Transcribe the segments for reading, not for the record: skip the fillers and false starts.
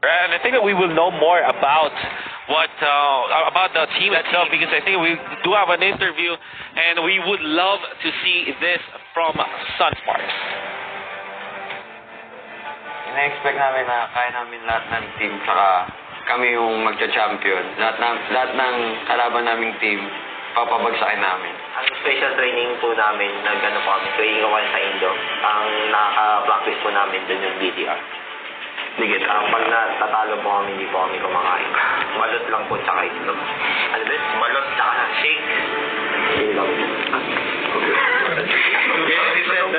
And I think that we will know more about about the team itself, because I think we do have an interview and we would love to see this from Sunsparks. Ina-expect namin na kaya namin lahat ng team, saka kami yung magcha-champion. Lahat ng kalaban naming team, papabagsakin namin. Ang special training po namin, nag-ano po kami, training ko sa Indo. Ang naka-practice po namin dun yung BDR. Digit. Pag natatalo po kami, hindi po kami kumakain. Balot lang po, tsaka itlog. Ano ba? Balot, tsaka shake. Hindi lang.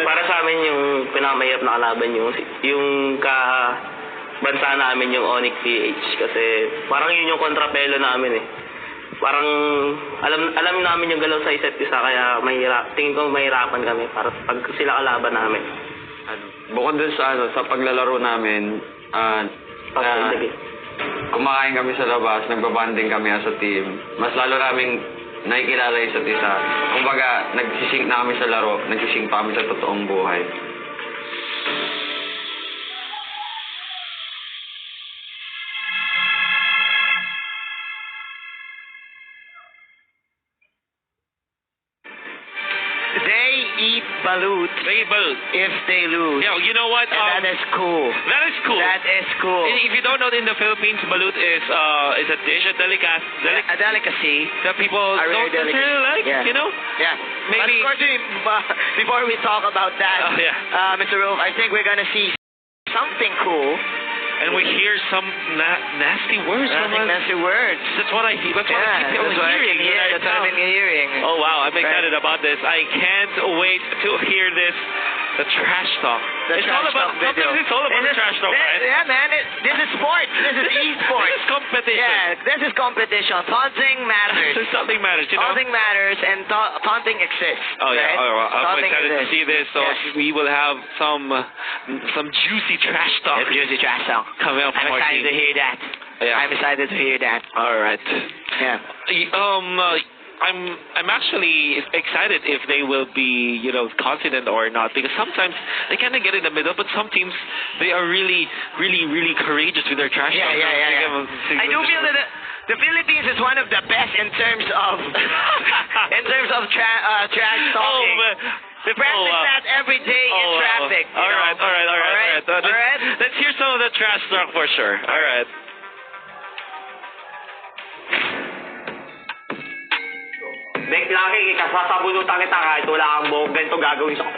Para sa amin yung pinakamahirap na kalaban yung bansa namin yung Onyx PH, kasi parang yun yung kontrapelo namin eh. Parang alam namin yung galaw sa isa't isa, kaya tingin ko mahirapan kami para pag sila kalaban namin. Bukod dun sa paglalaro namin, kumakain kami sa labas, nagbabanding kami as a team. Mas lalo namin nakikilala isa't isa. Kumbaga, nagsisync na kami sa laro, nagsisync pa kami sa totoong buhay. They eat balut. They eat balut if they lose. Yeah, you know what? And that is cool. That is cool. That is cool. If you don't know, in the Philippines, balut is a dish, a delicacy that people don't necessarily like. Yeah. You know? Yeah. Maybe. But of course, before we talk about that, Mr. Rolf, I think we're gonna see something cool. And we hear some nasty words from us. Nasty words. That's what I hear. That's what I keep hearing. That's what I've been hearing. Oh, wow. I'm excited about this. I can't wait to hear this. The trash talk. It's all about the trash talk, right? Yeah, man. This is sports. This is e-sports. This is competition. Yeah, this is competition. Taunting matters. Something matters, you know? Taunting matters, and taunting exists. Oh, yeah. Right? Oh, well, I'm Taunting excited to see this. So we will have some juicy trash talk. Juicy trash talk. Coming up from I'm our excited team. to hear that. Yeah. I'm excited to hear that. All right. Yeah. I'm actually excited if they will be, confident or not, because sometimes they kind of get in the middle, but some teams, they are really, really, really courageous with their trash talk. I do feel that the Philippines is one of the best in terms of trash talking. We practice that every day in traffic. All right. Let's hear some of the trash talk for sure. All right. Bek laki, kasasabunutan kita kahit wala kang buhok, ganito gagawin sa...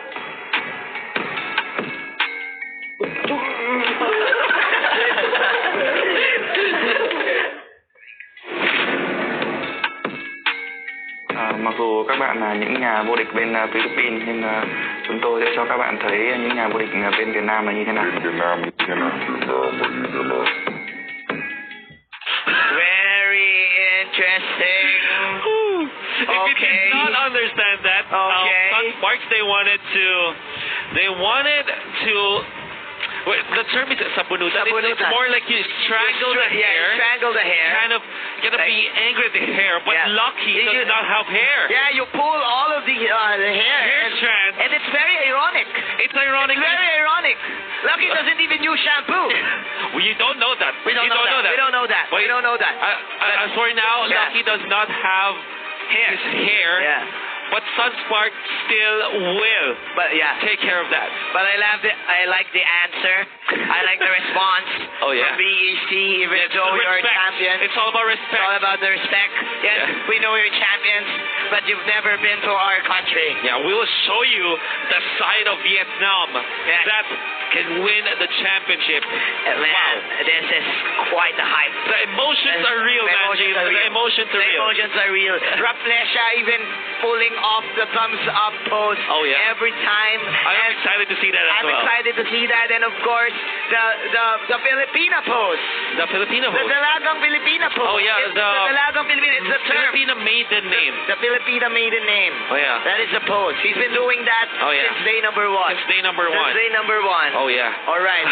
Mặc dù các bạn là những nhà vô địch bên Philippines, nhưng chúng tôi sẽ cho các bạn thấy những nhà vô địch bên Việt Nam là như thế nào. Very interesting. If you did not understand that, Sunsparks, they wanted to. Well, the term is sabunutan. It's more like you strangle the hair. Strangle the hair. Kind of gonna be angry at the hair, but Lucky does not have hair. Yeah, you pull all of the hair strands. and it's very ironic. It's ironic. It's very ironic. Lucky doesn't even use shampoo. Well, you don't know that. We don't know that. We don't know that. But we don't know that. As for now, Lucky does not have his hair. Yeah. But Sunspark still will take care of that. But I like the answer. I like the response from VEC, even though you're a champion. It's all about respect. It's all about the respect. Yes, we know you're champions, but you've never been to our country. Yeah, we will show you the side of Vietnam that can win the championship. Man, this is quite the hype. The emotions are real, man. The emotions are real. The emotions are real. Raplesha even pulling off the thumbs up pose every time. I'm excited to see that as well. I'm excited to see that, and of course the Filipina pose. The Filipina pose. The Dalagang Filipina pose. Oh yeah, the Dalagang Filipina. It's the term. Filipina maiden name. The Filipina maiden name. Oh yeah. That is the pose. He's been doing that since day number one. Since day number one. Since day number one. Oh yeah. All right.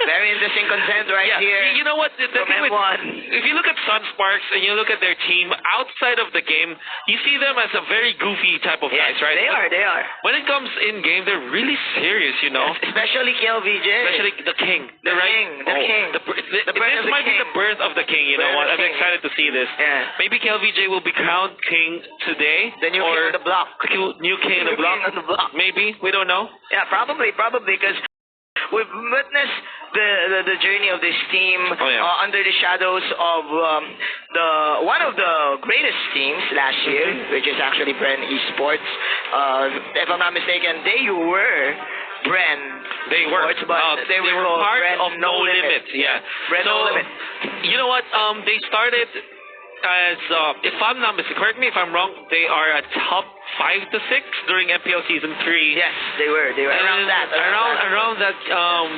Very interesting content here. You know what? The thing with, if you look at Sunsparks and you look at their team outside of the game, you see them as a very goofy type of guys, right? They are. When it comes in game, they're really serious, you know. Especially KLVJ. Especially the king. The right? king. The king. This might be the birth of the king. You know what? I'm excited to see this. Yeah. Maybe KLVJ will be crowned king today. The new king on the block. New king on the block. King on the block. Maybe. We don't know. Yeah, probably, because we've witnessed the journey of this team under the shadows of one of the greatest teams last year, which is actually Bren Esports. If I'm not mistaken, they were Bren. They were, but they were part Bren of No Limit. Yeah. Bren so, No Limit. You know what? They started as, if I'm not mistaken, correct me if I'm wrong, they are a top 5 to 6 during MPL Season 3. Yes, they were around that. Around that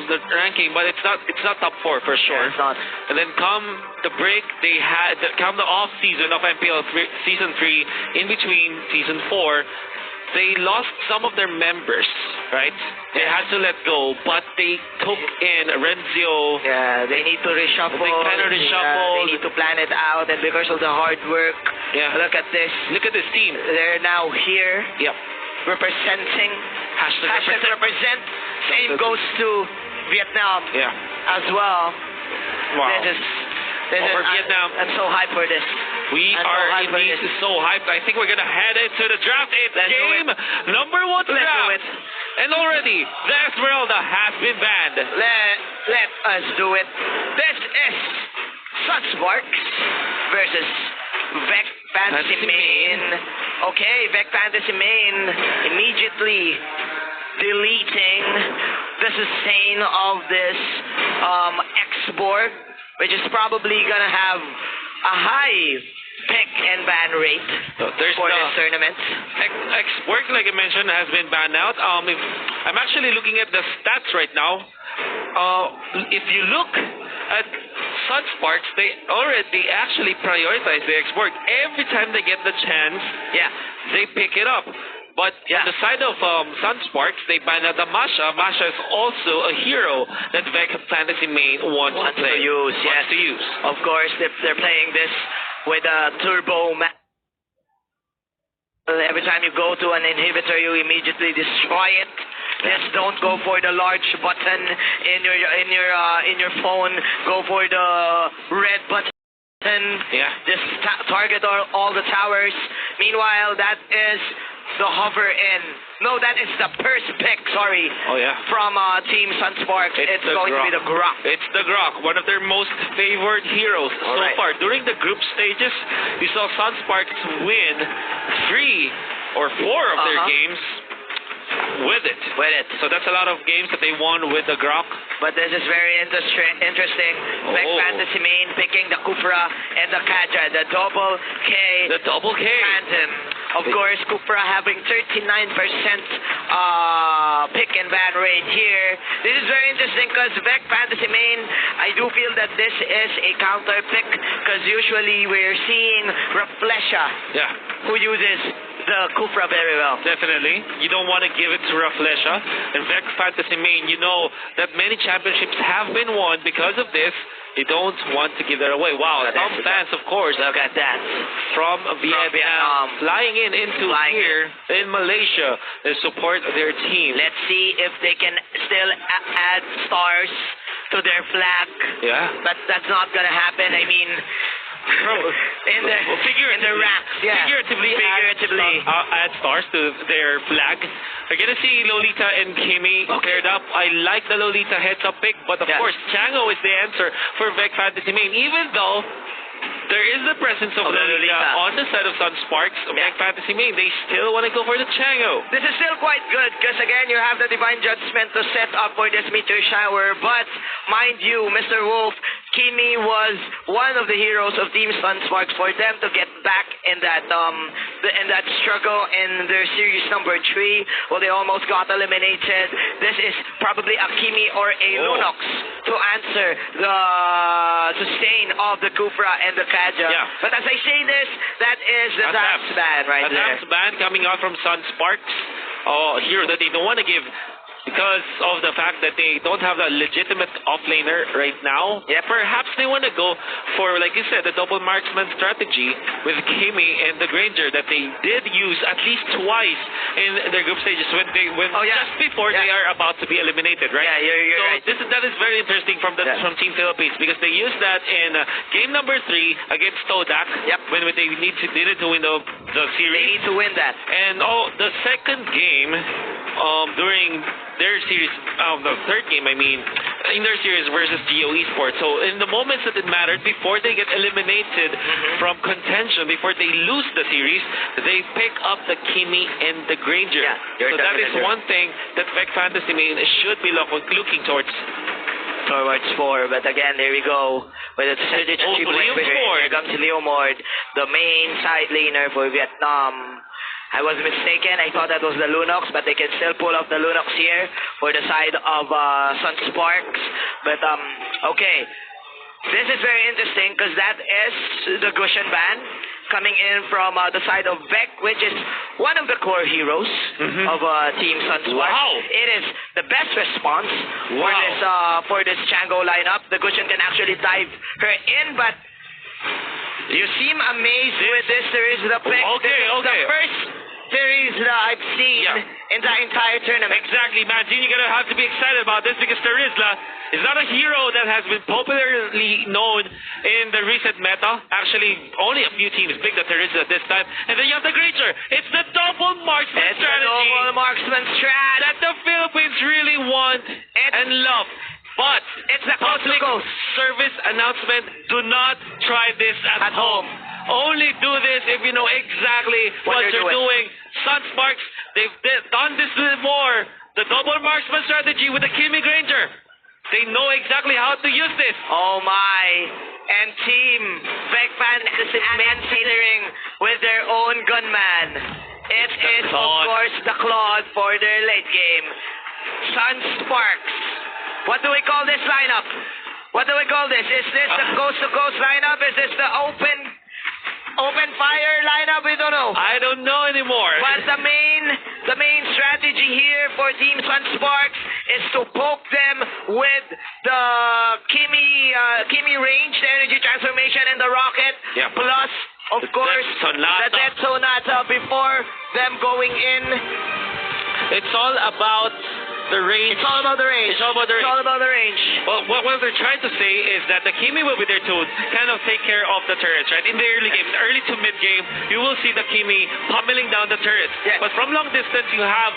the ranking, but it's not top 4 for sure. Yeah, it's not. And then come the break, come the off season of MPL Season 3, in between Season 4, they lost some of their members, right? They had to let go, but they took in Renzio. Yeah, they need to reshuffle. They kind of reshuffled. They need to plan it out, and because of the hard work, look at this. Look at this team. They're now here. Yep. Representing. Hashtag represent. Same goes to Vietnam. Yeah. As well. Wow. This is Vietnam. I'm so hyped for this. We are indeed so hyped. I think we're going to head into the draft. It's game number 1 draft. And already, the Esmeralda has been banned. Let us do it. This is Sunsparks versus VEC Fantasy Main. Okay, VEC Fantasy Main immediately deleting the sustain of this export, which is probably going to have a high pick and ban rate for this tournament. Export, like I mentioned, has been banned out. I'm actually looking at the stats right now. If you look at Sunsparks, they actually prioritize the export. Every time they get the chance, they pick it up. But on the side of Sunsparks, they banned out the Masha. Masha is also a hero that VEC Fantasy Main wants to use. Of course, they're playing this with a turbo. Every time you go to an inhibitor, you immediately destroy it. Just don't go for the large button in your phone. Go for the red button. Just target all the towers. Meanwhile, that is the hover in. No, that is the first pick, sorry. From Team Sunsparks. It's going to be the Grok. It's the Grok, one of their most favored heroes so far. During the group stages, we saw Sunsparks win 3 or 4 of their games with it. So that's a lot of games that they won with the Grok. But this is very interesting. VEC Fantasy Main picking the Kufra and the Kaja, the double K. The double K. Tandem. Of course, Kufra having 39% pick and ban rate here. This is very interesting because VEC Fantasy Main, I do feel that this is a counter pick because usually we're seeing Raflesha who uses the Kufra very well. Definitely. You don't want to give it to Raflesha. And VEC Fantasy Main, you know that many championships have been won because of this. They don't want to give that away. Wow, some fans, of course. Look at that. From Vietnam, flying into here in Malaysia to support their team. Let's see if they can still add stars to their flag. But that's not going to happen. I mean, in the ranks. Figuratively add stars to their flag. We're going to see Lolita and Kimi paired up. I like the Lolita heads-up pick, but of course, Chango is the answer for VEC Fantasy Main, even though there is the presence of Lolita on the side of Sunsparks, VEC Fantasy Main. They still want to go for the Chango. This is still quite good because, again, you have the Divine Judgment to set up for this meteor shower. But, mind you, Mr. Wolf, Kimi was one of the heroes of Team Sunsparks. For them to get back in that struggle in their series number 3, well, they almost got eliminated. This is probably a Kimi or a Lunox to answer the sustain of the Kufra and the Kaja. But as I say this, that is the Zaps ban right there. The Zaps ban coming out from Sunsparks. A hero that they don't want to give because of the fact that they don't have a legitimate offlaner right now. Perhaps they want to go for, like you said, the double marksman strategy with Kimi and the Granger that they did use at least twice in their group stages when Oh, yeah. just before Yeah. they are about to be eliminated, right? Yeah, you're so right. that is very interesting from Team Philippines because they used that in game number 3 against Todak Yep. when they needed to win the They series. need to win that. And the second game, during their series, the third game, I mean, in their series versus Geo Esports. So in the moments that it mattered, before they get eliminated from contention, before they lose the series, they pick up the Kimi and the Granger. Yeah, you're so that is definitely one thing that VEC Fantasy Main should be looking towards. Towards 4, but again, there we go. With a strategic Leo win. Mord. Here comes Leo Mord, the main side laner for Vietnam. I was mistaken. I thought that was the Lunox, but they can still pull off the Lunox here for the side of Sunsparks. But, okay. This is very interesting because that is the Gushan ban coming in from the side of VEC, which is one of the core heroes of Team Sunsparks. Wow. It is the best response for this Chango lineup. The Gushan can actually dive her in, but you seem amazed with this. There is the pick. Okay, This is the first series that I've seen in the entire tournament. Exactly, Manjin. You're gonna have to be excited about this because Terizla is not a hero that has been popularly known in the recent meta. Actually, only a few teams picked the Terizla this time. And then you have the Granger. It's the double marksman strategy. The double marksman strat that the Philippines really want and love. But it's the public coast service announcement: do not try this at home. Only do this if you know exactly what you're doing. Sunsparks, they've done this before. The double marksman strategy with the Kimi Granger. They know exactly how to use this. Oh my. And Team VEC Fantasy considering with their own gunman. It is, of course, the Claude for their late game. Sunsparks. What do we call this lineup? What do we call this? Is this the coast-to-coast lineup? Is this the open fire lineup? We don't know. I don't know anymore. But the main strategy here for Team Sunsparks is to poke them with the Kimi range, the energy transformation, and the rocket. Yeah. Plus, of course, Sonata. the Death Sonata before them going in. It's all about the range. It's all about the range. It's all about the range. It's all about the range. Well, what they're trying to say is that the Kimi will be there to kind of take care of the turrets, right? In the early game, early to mid game, you will see the Kimi pummeling down the turrets. Yes. But from long distance, you have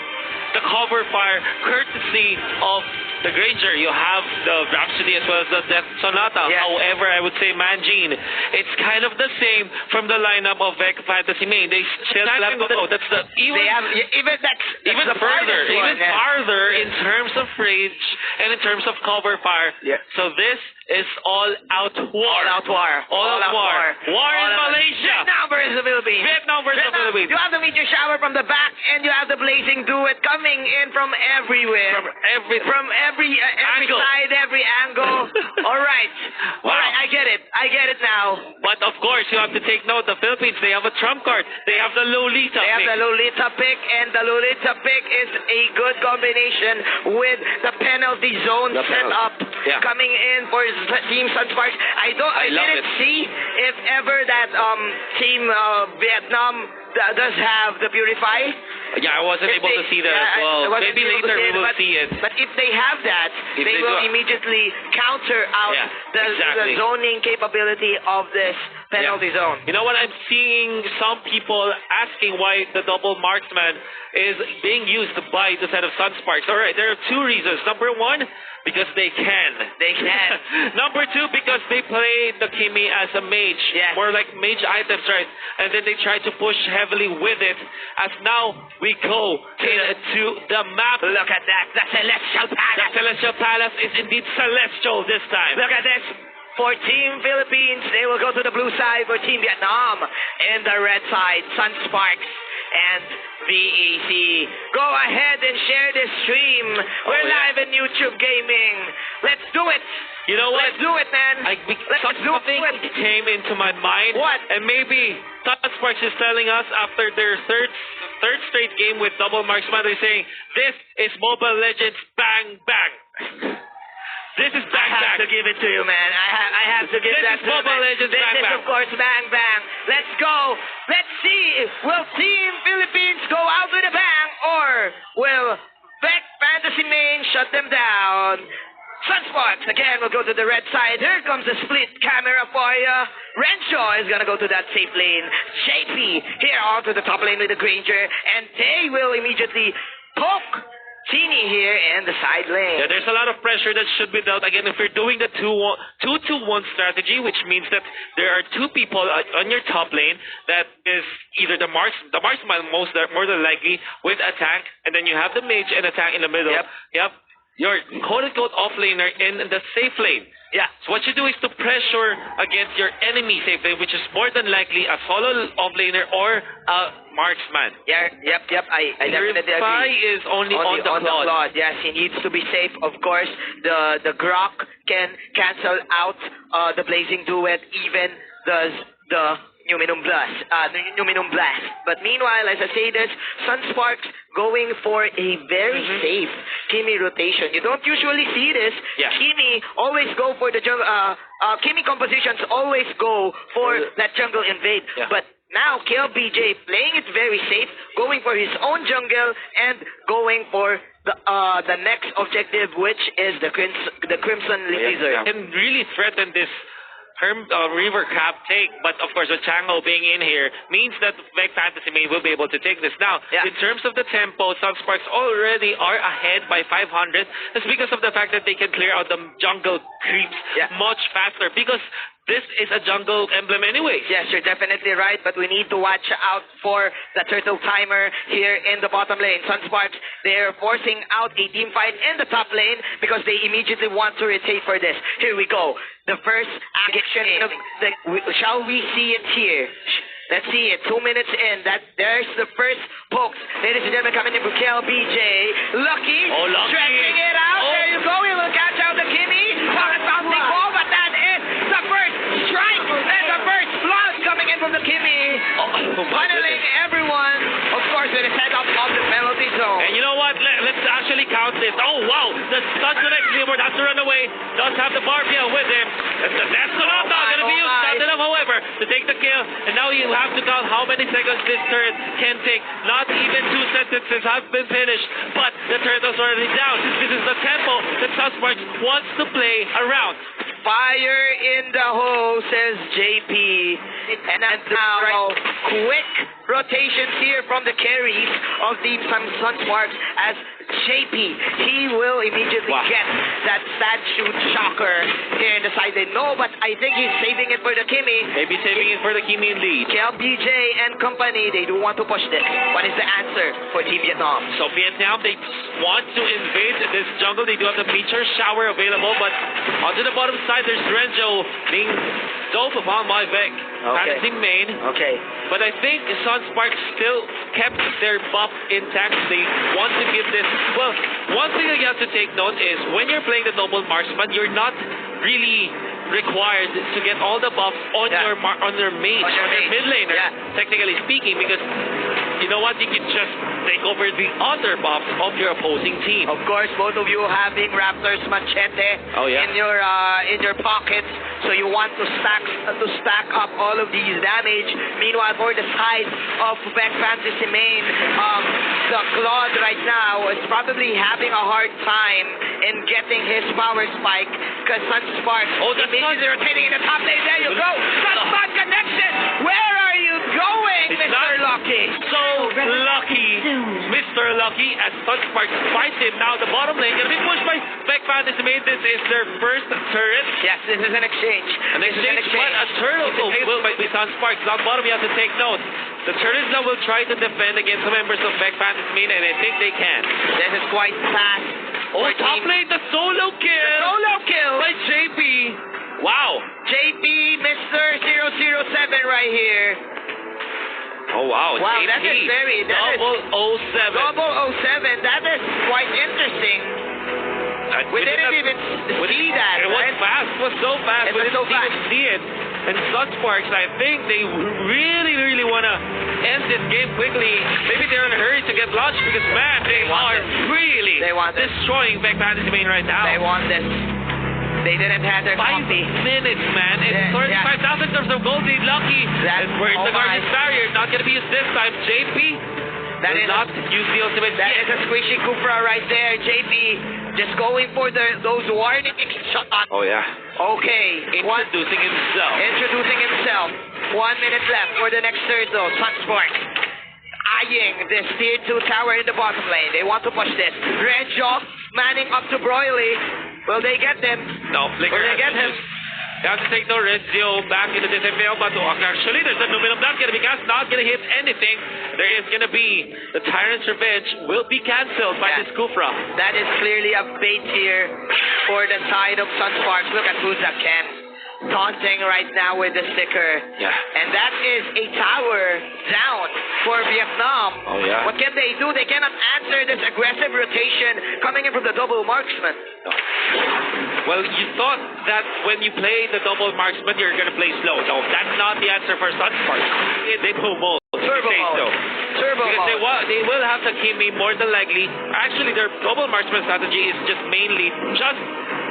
the cover fire courtesy of the Granger. You have the Rhapsody as well as the Death Sonata. Yes. However, I would say Manjin, it's kind of the same from the lineup of VEC Fantasy Main. They still have that's the even the further, farthest one, even farther in terms of range and in terms of cover fire. Yeah. So this is all out war. All out war. All out war. War in Malaysia. Vietnam versus the Philippines. Vietnam versus the Philippines. You have the meteor shower from the back, and you have the blazing duet coming in from everywhere. From every Angle. side, every angle. All right. Wow. All right, I get it now. But of course, you have to take note, the Philippines, they have a trump card. They have the Lolita They have pick. the Lolita pick, and the Lolita pick is a good combination with the penalty zone setup coming in for Team Sunsparks. I didn't see if ever that Team Vietnam does have the Purify. Yeah, I wasn't able to see that as well. Maybe later we will see it. But if they have that, they will immediately counter out the zoning capability of this penalty zone. You know what? I'm seeing some people asking why the double marksman is being used by the set of Sunsparks. All right, there are two reasons. Number one, because they can. They can. Number two, because they play the Kimi as a mage. Yes. More like mage items, right? And then they try to push heavily with it. As now we go to the map. Look at that. The Celestial Palace. The Celestial Palace is indeed celestial this time. Look at this. For Team Philippines, they will go to the blue side. For Team Vietnam, in the red side, Sunsparks and VEC. Go ahead and share this stream. We're live in YouTube Gaming. Let's do it. You know what? Let's do it, man. Something came into my mind. What? And maybe Sunsparks is telling us after their third straight game with double marksman, they're saying, this is Mobile Legends Bang Bang. This is Bang Bang. I have to give it to you, man. I have to give that to you. Mobile Legends Bang This is, Bang. of course, Bang Bang. Let's go. Let's see. Will Team Philippines go out with a bang Or will VEC Fantasy Main shut them down? Sunsparks again will go to the red side. Here comes the split camera for you. Renshaw is gonna go to that safe lane. JP here onto the top lane with the Granger, and they will immediately poke Teeny here in the side lane. Yeah, there's a lot of pressure that should be dealt. Again, if you're doing the 2-2-1 strategy, which means that there are two people on your top lane, that is either the marksman more than likely with a tank, and then you have the mage and a tank in the middle. Yep. Your quote-unquote off-laner in the safe lane. Yeah. So what you do is to pressure against your enemy safe lane, which is more than likely a solo off-laner or a marksman. Yeah, yep. I definitely Spy agree. is only on the Claude. Yes, he needs to be safe. Of course, the Grok can cancel out the Blazing Duet, even does the Numinum Blast. But meanwhile, as I say this, Sunsparks going for a very safe Kimi rotation. You don't usually see this. Yeah. Kimi always go for the jungle. Kimi compositions always go for that jungle invade. Yeah. But now KLBJ playing it very safe, going for his own jungle and going for the next objective, which is the Crimson Lizard. Can really threaten this River Cap take, but of course, with Chango being in here means that VEC Fantasy Main will be able to take this. Now, in terms of the tempo, Sunsparks already are ahead by 500. That's because of the fact that they can clear out the jungle creeps much faster, because this is a jungle emblem anyway. Yes, you're definitely right, but we need to watch out for the turtle timer here in the bottom lane. Sunsparks, they're forcing out a team fight in the top lane because they immediately want to rotate for this. Here we go. The first action, shall we see it here? Let's see it. 2 minutes in. There's the first pokes. Ladies and gentlemen, coming in from KLBJ. Lucky. Stretching it out. There you go. He will catch out the Kimi. Bouncing ball, but that is the first strike. There's the first blood coming in from the Kimi. Funneling everyone. Of course, with a setup of the penalty zone. And you know what? Let's actually count this. Oh, wow. The stun connect Gilbert has to run away. Does have the Barbia with him. That's a lot going to be used. Not enough, however, to take the kill. And now you have to count how many seconds this turret can take. Not even 2 sentences have been finished, but the turret is already down. This is the tempo that Sunsparks wants to play around. Fire in the hole, says JP. And now, quick rotations here from the carries of Team Sunsparks as JP, he will immediately get that sad shoot shocker here in the side lane. No, but I think he's saving it for the Kimi. Maybe saving it for the Kimi in lead. KLBJ and company, they do want to push this. What is the answer for Team Vietnam? So Vietnam, they want to invade this jungle. They do have the meteor shower available, but onto the bottom side, there's Renzo being doped upon by VEC. Fantasy Main. Okay. But I think Sunsparks still kept their buff intact. They want to give this. Well, one thing that you have to take note is when you're playing the Noble Marksman, you're not really required to get all the buffs on your mage, on your mid laner, technically speaking, because you know what, you can just take over the other buffs of your opposing team. Of course, both of you having Raptor's Machete in your pockets, so you want to stack up all of these damage. Meanwhile, for the side of VEC Fantasy Main, the Claude right now is probably having a hard time in getting his power spike because Sunsparks immediately rotating in the top lane. There you go! Sunspark connection! Where are you going, Mr. Lucky? So lucky, Mr. Lucky, as Sunsparks fights him. Now the bottom lane gonna be pushed by VEC Fantasy Main. This is their first turret. Yes, this is an exchange. But a turtle will by Sunsparks. Down bottom, you have to take note. The turtles now will try to defend against the members of VEC Fantasy Main, and I think they can. This is quite fast. Top lane, the solo kill! The solo kill! By JP. Wow. JP, Mr. 007 right here. Oh, wow. Wow, JP. that is very... Double 07. Double 07. That is quite interesting. We didn't even see that. It was fast. It was so fast. It was so fast. See it. And Sunsparks, I think they really want to end this game quickly. Maybe they're in a hurry to get launched because, man, they are really destroying VEC Fantasy Main right now. They want this. They didn't have their 5 coffee. minutes, man. It's 35,000 in terms of gold. They lucky. And we're in the Guardian's barrier. Not going to be used this time. JP That will is not use the ultimate That yet. is a squishy Kufra right there. JP just going for those warning shots. Oh, yeah. Okay. Introducing himself. Introducing himself. 1 minute left for the next third though. Sunsparks eyeing this tier 2 tower in the bottom lane. They want to push this. Red Job manning up to Broily. Will they get them? No, Flicker. Will they get him? They have to take no Rezio back into this FAL, but actually there's a Numinum not gonna be cast, not gonna hit anything. There is gonna be the Tyrant's Revenge will be cancelled by this Kufra. That is clearly a bait here for the side of Sunsparks. Look at who's that Ken. Taunting right now with the sticker. Yeah. And that is a tower down for Vietnam. Oh, yeah. What can they do? They cannot answer this aggressive rotation coming in from the double marksman. Well, you thought that when you play the double marksman, you're gonna play slow. No, that's not the answer for Sunsparks. They pull mode. Turbo Say mode. so. Turbo Because mode. they will have the Kimi more than likely. Actually, their double marksman strategy is just mainly just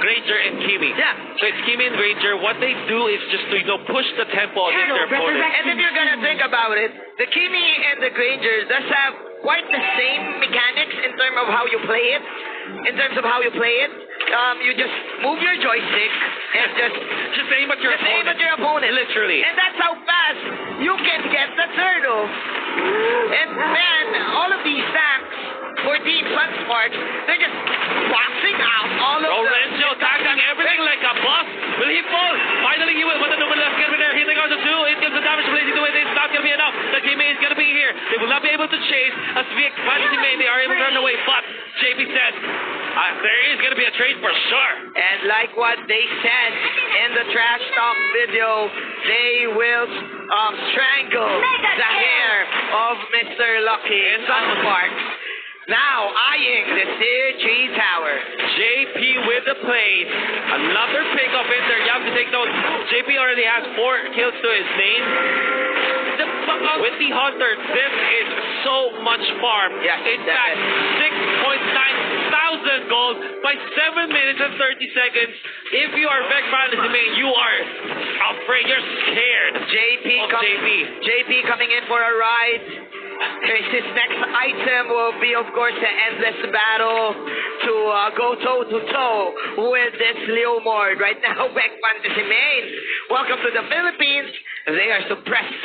Granger and Kimi. Yeah. So it's Kimi and Granger. What they do is just to push the tempo against their opponent. And if you're gonna think about it, the Kimi and the Granger does have quite the same mechanics in terms of how you play it. You just move your joystick and Just aim at your aim at your opponent. Literally. And that's how fast you can get the turtle. And man, all of these tanks for Team Sunsparks, they're just boxing out all of the... Lorenzo attacking everything like a boss. Will he fall? Finally he will. But the Numen left gonna be there. Hitting on the 2. It gives the damage to Blazing away. It's not gonna be enough. The teammate is gonna be here. They will not be able to chase as VEC Fantasy Main. They are able to run away. But JP said there is gonna be a trade for sure. And like what they said in the trash talk video, they will strangle the hair of Mr. Lucky in Sunsparks. Now eyeing the tier 3 tower. JP with the plays. Another pick up in there. You have to take note. JP already has 4 kills to his name. With the Hunter, this is so much farm. Yes, In fact, 6.9 thousand gold by 7 minutes and 30 seconds. If you are VEC Fantasy Main, you are afraid. You're scared. JP coming in for a ride. His next item will be, of course, the endless battle to go toe-to-toe with this Leomord. Right now, VEC Fantasy Main, welcome to the Philippines. They are suppressed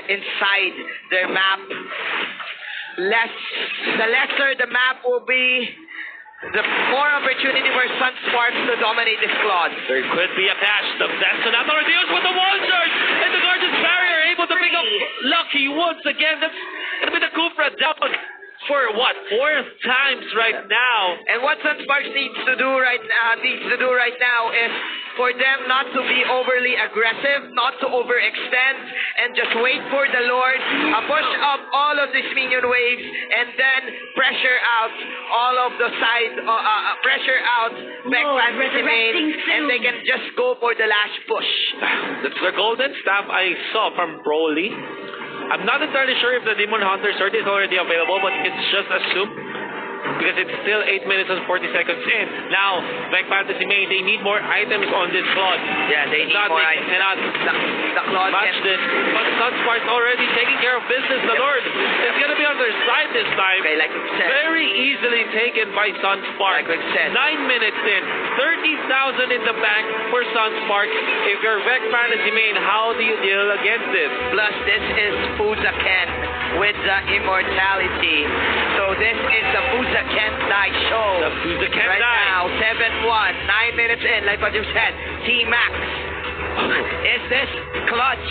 inside their map. The lesser the map will be, the more opportunity for Sunsparks to dominate this squad. There could be a patch. The best and not reduced with the wall charge. And the Guardian's Barrier able to pick up Lucky once again. That's going to be the Kufra down for what? 4th times right now. And what Sunsparks needs to do right now is for them not to be overly aggressive, not to overextend, and just wait for the Lord, push up all of these minion waves, and then pressure out all of the side, pressure out VEC Fantasy Main, and they can just go for the last push. The golden staff I saw from Broly. I'm not entirely sure if the Demon Hunter sword is already available, but it's just assumed because it's still 8 minutes and 40 seconds in. Now, VEC Fantasy Main, they need more items on this Claude. Yeah, they need more items. Cannot The Claude match this. But Sunsparks already taking care of business. The Lord is going to be on their side this time. Okay, like we said. Very easily taken by Sunsparks. Like we said. 9 minutes in. 30,000 in the bank for Sunsparks. If you're VEC Fantasy Main, how do you deal against this? Plus, this is Fuza Ken with the immortality. So this is the Fuza Ken Die show. The Fuza Ken right Die. now, 7-1, 9 minutes in, like what you said. T-Max. Is this clutch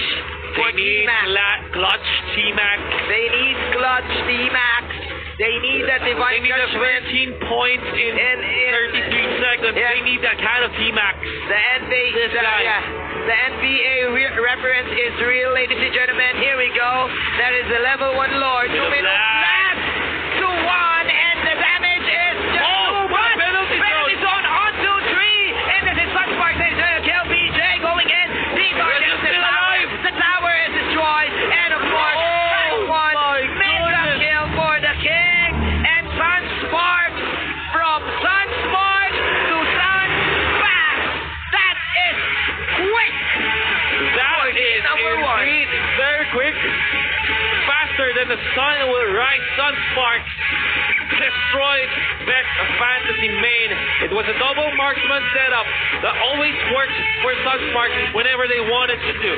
for They need T-Max? clutch T-Max. They need clutch T-Max. They need that They divine need a judgment. 13 points in 33 seconds. Yeah. They need that kind of T-Max. The NBA reference is real, ladies and gentlemen. Here we go. That is the level 1 Lord. 2 minutes left to 1, and the damage is just penalty zone on 2-3. And this is Sunsparks. Kill BJ going in. The tower is destroyed. And of course, one mega kill for the king. And Sunsparks from Sunsparks to Sunsparks. That is quick. That is number 1. indeed very quick. Faster than the sun will rise Sunsparks destroyed VEC Fantasy Main. It was a double marksman setup that always worked for Sunsparks whenever they wanted to do.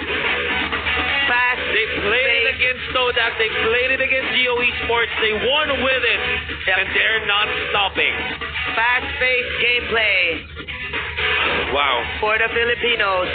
Fast. They played it against Todak, they played it against GOE Sports, they won with it, and they're not stopping. Fast-paced gameplay Wow. for the Filipinos.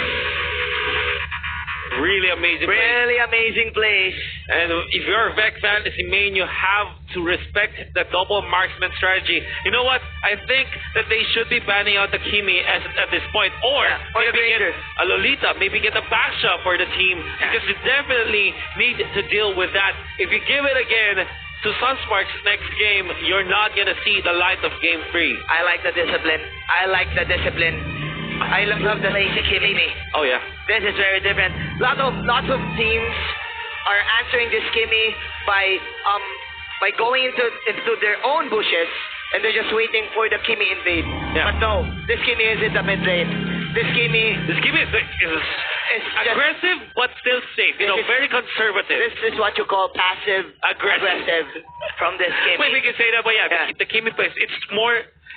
Really amazing play. Really amazing plays. And if you're a VEC Fantasy main, you have to respect the double marksman strategy. You know what? I think that they should be banning out the Kimi at this point. Or the maybe get Granger. a Lolita, maybe get a back shot for the team. Because you definitely need to deal with that. If you give it again to Sunsparks next game, you're not going to see the light of game 3. I like the discipline. I like the discipline. I love the lazy Kimi. Oh, yeah. This is very different. Lots of teams are answering this Kimi by going into their own bushes and they're just waiting for the Kimi invade. Yeah. But no, this Kimi is in the mid lane. This Kimi is aggressive but still safe. You know, very conservative. This is what you call passive aggressive from this Kimi. Wait, we can say that, but yeah. The Kimi plays.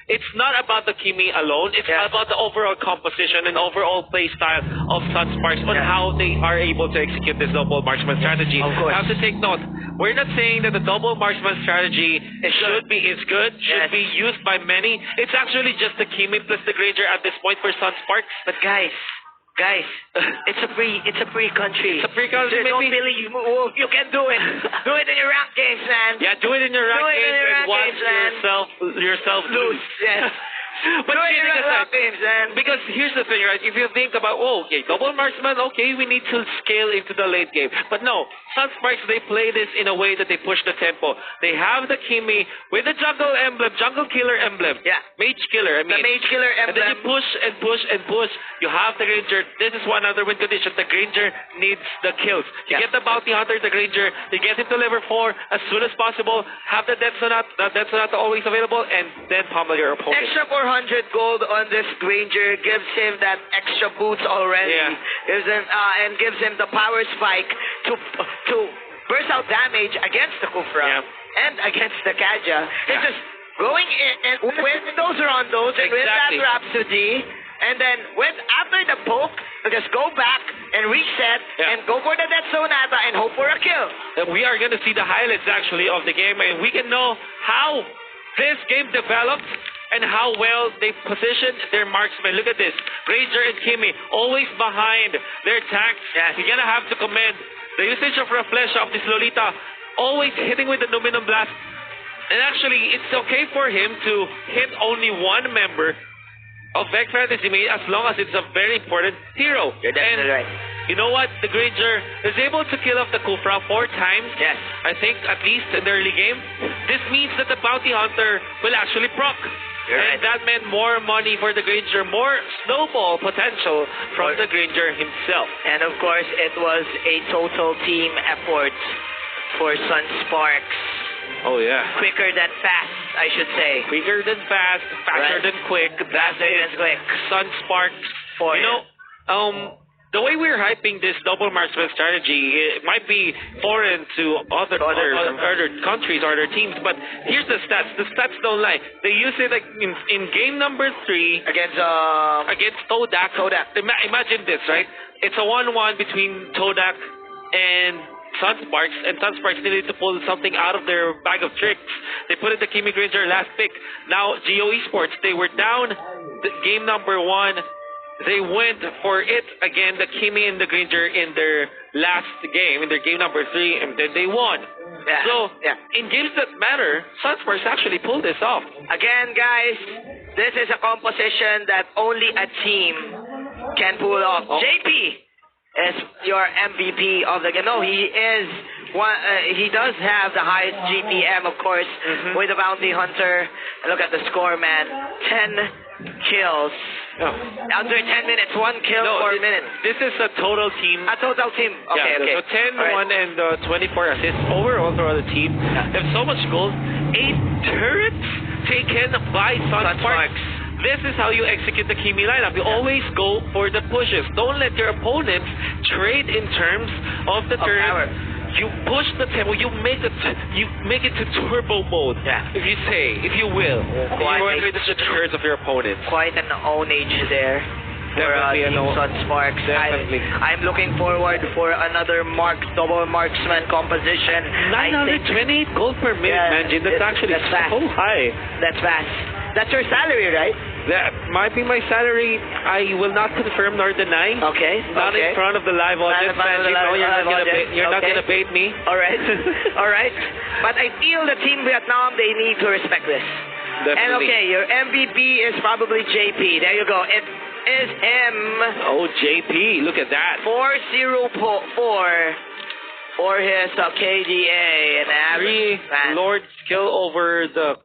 It's not about the Kimi alone. It's about the overall composition and overall play style of Sunsparks on how they are able to execute this double marksman strategy. Of course. I have to take note. We're not saying that the double marksman strategy should be used by many. It's actually just the Kimi plus the Granger at this point for Sunsparks. But guys, it's a free country. It's a free country. Don't really move. You can do it. Do it in your rank games, man. Yeah, do it in your rank games and watch yourself lose. Yes. But kidding aside, man. because here's the thing, right? If you think about, double marksman, we need to scale into the late game. But no, Sunsparks, they play this in a way that they push the tempo. They have the Kimi with the jungle killer emblem. Yeah. Mage killer, I mean. The mage killer emblem. And then you push and push and push. You have the Granger. This is one other win condition. The Granger needs the kills. You get the Bounty Hunter, the Granger, you get him to level 4 as soon as possible. Have the Death Sonata always available, and then pummel your opponent. Extra 400 gold on this Granger gives him that extra boots already. Yeah. Gives him the power spike to burst out damage against the Kufra and against the Kaja. It's just going in and with those rondos and with that Rhapsody, and then after the poke, just go back and reset and go for the Death Sonata and hope for a kill. We are going to see the highlights actually of the game, and we can know how this game developed and how well they positioned their marksmen. Look at this. Granger and Kimi always behind their tanks. Yes. You're going to have to commend the usage of Reflesh of this Lolita, always hitting with the Numinum Blast. And actually, it's okay for him to hit only one member of VEC Fantasy Main as long as it's a very important hero. You're definitely right. You know what? The Granger is able to kill off the Kufra 4 times. Yes. I think at least in the early game. This means that the Bounty Hunter will actually proc. And that meant more money for the Granger, more snowball potential from the Granger himself. And of course, it was a total team effort for Sunsparks. Oh, yeah. Quicker than fast, I should say. Quicker than fast, faster than quick. Faster than quick. Sunsparks. For you know, the way we're hyping this double marksman strategy, it might be foreign to other countries or other teams, but here's the stats. The stats don't lie. They use it like in game number 3 against Todak. Imagine this, right? It's a 1-1 between Todak and Sunsparks, and Sunsparks needed to pull something out of their bag of tricks. They put in the Kimi Granger last pick. Now, GOE Sports, they were down game number 1. They went for it again, the Kimi and the Granger in their last game, in their game number 3, and then they won. Yeah. So, in games that matter, Sunsparks actually pulled this off. Again, guys, this is a composition that only a team can pull off. JP is your MVP of the game. No, he is one. He does have the highest GPM, of course, with the Bounty Hunter. And look at the score, man. 10 kills. Under 10 minutes, 1 kill per minute. This is a total team. A total team. Okay, okay. So 10, 1, and 24 assists overall throughout the team. They have so much goals. 8 turrets taken by Sunsparks. This is how you execute the Kimi lineup. You always go for the pushes. Don't let your opponents trade in terms of the turret. you push the tempo, you make it to turbo mode, Yeah. if you will. Quite You a- enter the herds of your opponents. Quite an ownage there for Definitely an Team own- Sunsparks. Definitely. I'm looking forward for another double marksman composition. I think 928 gold per minute, Yeah, Manjin. That's actually that's fast. so high. that's fast. That's your salary, right? That might be my salary. I will not confirm nor deny. Okay. Not okay. in front of the live Not in audience, front of the Manjin. No, live audience. you're not Okay. gonna bait me. All right. All right. But I feel the Team Vietnam, they need to respect this. And Definitely. okay, your MVP is probably JP. There you go. It is him. Oh, JP, look at that. 404 for his KDA and average. Three Lord skill over the